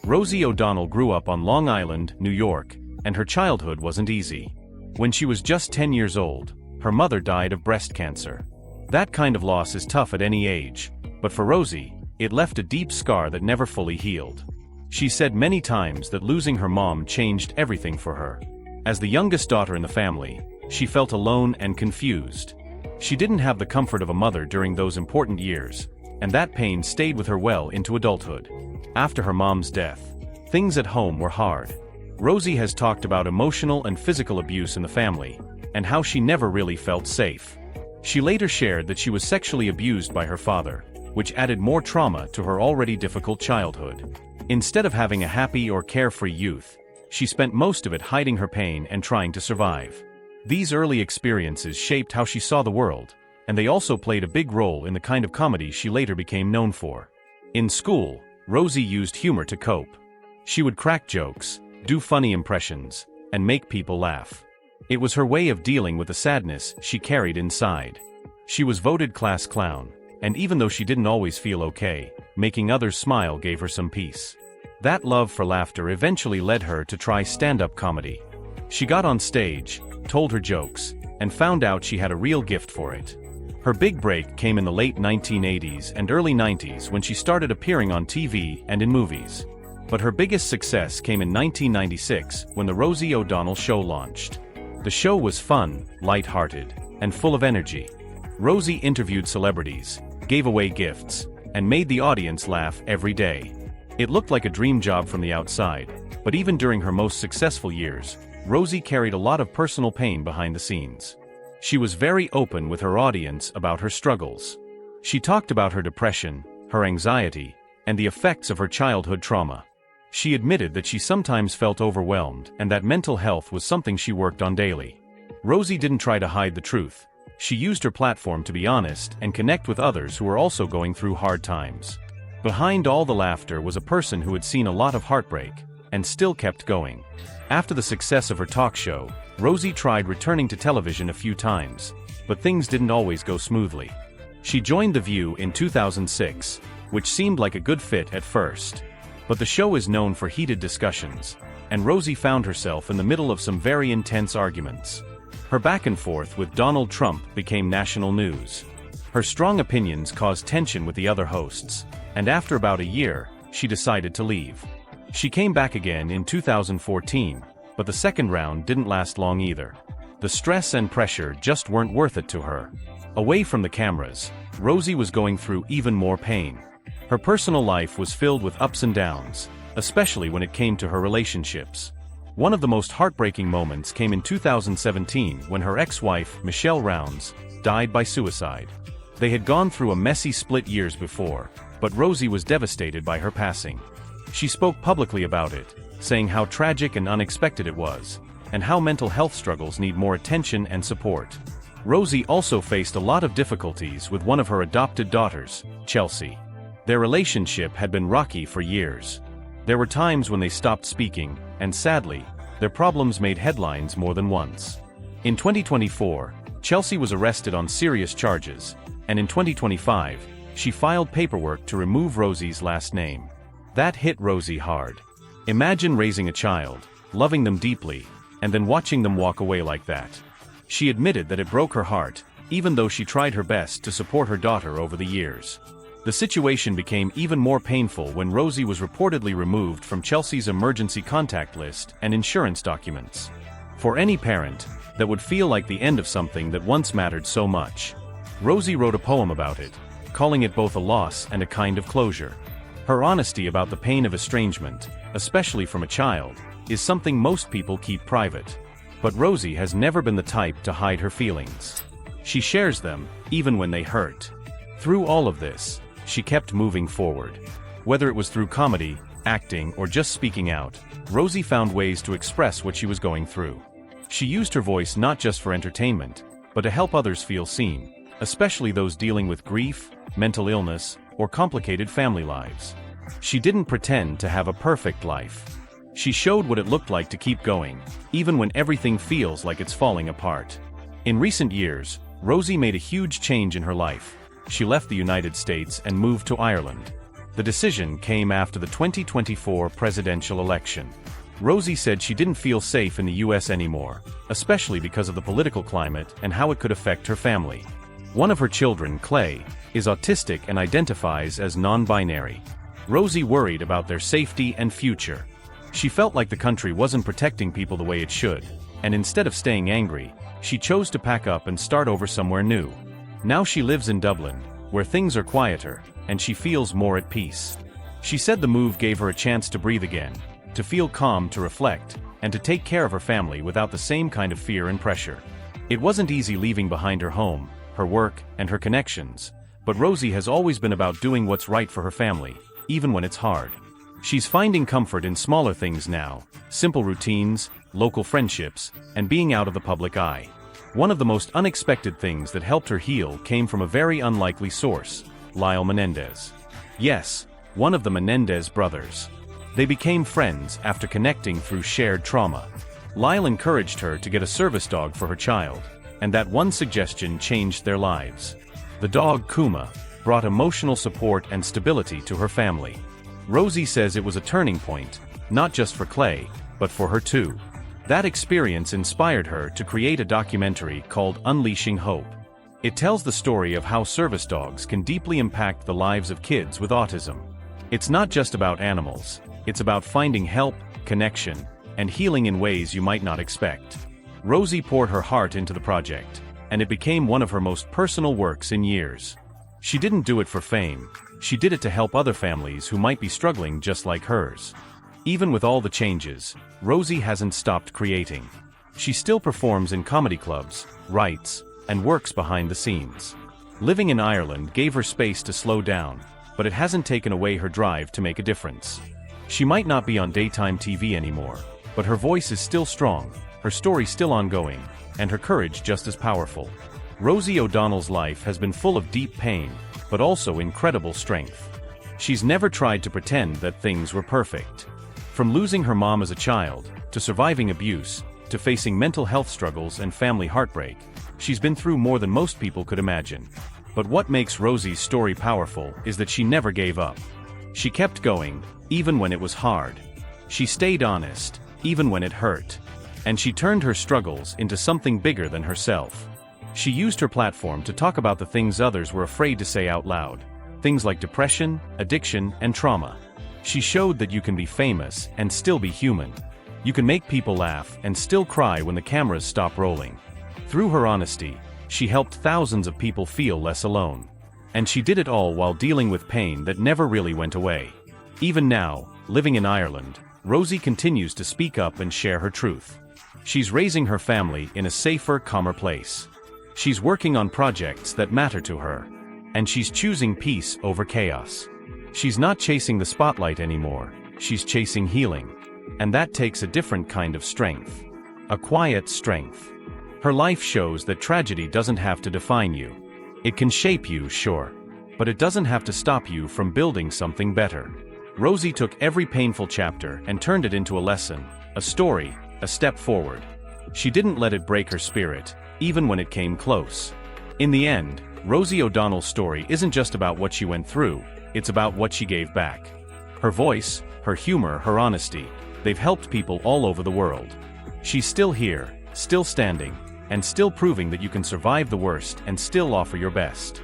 Rosie O'Donnell grew up on Long Island, New York, and her childhood wasn't easy. When she was just 10 years old, her mother died of breast cancer. That kind of loss is tough at any age, but for Rosie, it left a deep scar that never fully healed. She said many times that losing her mom changed everything for her. As the youngest daughter in the family, she felt alone and confused. She didn't have the comfort of a mother during those important years, and that pain stayed with her well into adulthood. After her mom's death, things at home were hard. Rosie has talked about emotional and physical abuse in the family, and how she never really felt safe. She later shared that she was sexually abused by her father, which added more trauma to her already difficult childhood. Instead of having a happy or carefree youth, she spent most of it hiding her pain and trying to survive. These early experiences shaped how she saw the world, and they also played a big role in the kind of comedy she later became known for. In school, Rosie used humor to cope. She would crack jokes, do funny impressions, and make people laugh. It was her way of dealing with the sadness she carried inside. She was voted class clown, and even though she didn't always feel okay, making others smile gave her some peace. That love for laughter eventually led her to try stand-up comedy. She got on stage, told her jokes, and found out she had a real gift for it. Her big break came in the late 1980s and early 90s when she started appearing on TV and in movies. But her biggest success came in 1996 when the Rosie O'Donnell Show launched. The show was fun, light-hearted, and full of energy. Rosie interviewed celebrities, gave away gifts, and made the audience laugh every day. It looked like a dream job from the outside, but even during her most successful years, Rosie carried a lot of personal pain behind the scenes. She was very open with her audience about her struggles. She talked about her depression, her anxiety, and the effects of her childhood trauma. She admitted that she sometimes felt overwhelmed and that mental health was something she worked on daily. Rosie didn't try to hide the truth. She used her platform to be honest and connect with others who were also going through hard times. Behind all the laughter was a person who had seen a lot of heartbreak and still kept going. After the success of her talk show, Rosie tried returning to television a few times, but things didn't always go smoothly. She joined The View in 2006, which seemed like a good fit at first. But the show is known for heated discussions, and Rosie found herself in the middle of some very intense arguments. Her back and forth with Donald Trump became national news. Her strong opinions caused tension with the other hosts, and after about a year, she decided to leave. She came back again in 2014, but the second round didn't last long either. The stress and pressure just weren't worth it to her. Away from the cameras, Rosie was going through even more pain. Her personal life was filled with ups and downs, especially when it came to her relationships. One of the most heartbreaking moments came in 2017 when her ex-wife, Michelle Rounds, died by suicide. They had gone through a messy split years before, but Rosie was devastated by her passing. She spoke publicly about it, saying how tragic and unexpected it was, and how mental health struggles need more attention and support. Rosie also faced a lot of difficulties with one of her adopted daughters, Chelsea. Their relationship had been rocky for years. There were times when they stopped speaking, and sadly, their problems made headlines more than once. In 2024, Chelsea was arrested on serious charges, and in 2025, she filed paperwork to remove Rosie's last name. That hit Rosie hard. Imagine raising a child, loving them deeply, and then watching them walk away like that. She admitted that it broke her heart, even though she tried her best to support her daughter over the years. The situation became even more painful when Rosie was reportedly removed from Chelsea's emergency contact list and insurance documents. For any parent, that would feel like the end of something that once mattered so much. Rosie wrote a poem about it, calling it both a loss and a kind of closure. Her honesty about the pain of estrangement, especially from a child, is something most people keep private. But Rosie has never been the type to hide her feelings. She shares them, even when they hurt. Through all of this, she kept moving forward. Whether it was through comedy, acting, or just speaking out, Rosie found ways to express what she was going through. She used her voice not just for entertainment, but to help others feel seen, especially those dealing with grief, mental illness, or complicated family lives. She didn't pretend to have a perfect life. She showed what it looked like to keep going, even when everything feels like it's falling apart. In recent years, Rosie made a huge change in her life. She left the United States and moved to Ireland. The decision came after the 2024 presidential election. Rosie said she didn't feel safe in the US anymore, especially because of the political climate and how it could affect her family. One of her children, Clay, is autistic and identifies as non-binary. Rosie worried about their safety and future. She felt like the country wasn't protecting people the way it should, and instead of staying angry, she chose to pack up and start over somewhere new. Now she lives in Dublin, where things are quieter, and she feels more at peace. She said the move gave her a chance to breathe again, to feel calm, to reflect, and to take care of her family without the same kind of fear and pressure. It wasn't easy leaving behind her home, her work, and her connections, but Rosie has always been about doing what's right for her family, even when it's hard. She's finding comfort in smaller things now, simple routines, local friendships, and being out of the public eye. One of the most unexpected things that helped her heal came from a very unlikely source, Lyle Menendez. Yes, one of the Menendez brothers. They became friends after connecting through shared trauma. Lyle encouraged her to get a service dog for her child, and that one suggestion changed their lives. The dog, Kuma, brought emotional support and stability to her family. Rosie says it was a turning point, not just for Clay, but for her too. That experience inspired her to create a documentary called Unleashing Hope. It tells the story of how service dogs can deeply impact the lives of kids with autism. It's not just about animals, it's about finding help, connection, and healing in ways you might not expect. Rosie poured her heart into the project, and it became one of her most personal works in years. She didn't do it for fame, she did it to help other families who might be struggling just like hers. Even with all the changes, Rosie hasn't stopped creating. She still performs in comedy clubs, writes, and works behind the scenes. Living in Ireland gave her space to slow down, but it hasn't taken away her drive to make a difference. She might not be on daytime TV anymore, but her voice is still strong, her story still ongoing, and her courage just as powerful. Rosie O'Donnell's life has been full of deep pain, but also incredible strength. She's never tried to pretend that things were perfect. From losing her mom as a child, to surviving abuse, to facing mental health struggles and family heartbreak, she's been through more than most people could imagine. But what makes Rosie's story powerful is that she never gave up. She kept going, even when it was hard. She stayed honest, even when it hurt. And she turned her struggles into something bigger than herself. She used her platform to talk about the things others were afraid to say out loud. Things like depression, addiction, and trauma. She showed that you can be famous and still be human. You can make people laugh and still cry when the cameras stop rolling. Through her honesty, she helped thousands of people feel less alone. And she did it all while dealing with pain that never really went away. Even now, living in Ireland, Rosie continues to speak up and share her truth. She's raising her family in a safer, calmer place. She's working on projects that matter to her. And she's choosing peace over chaos. She's not chasing the spotlight anymore, she's chasing healing. And that takes a different kind of strength. A quiet strength. Her life shows that tragedy doesn't have to define you. It can shape you, sure, but it doesn't have to stop you from building something better. Rosie took every painful chapter and turned it into a lesson, a story, a step forward. She didn't let it break her spirit, even when it came close. In the end, Rosie O'Donnell's story isn't just about what she went through, it's about what she gave back. Her voice, her humor, her honesty, they've helped people all over the world. She's still here, still standing, and still proving that you can survive the worst and still offer your best.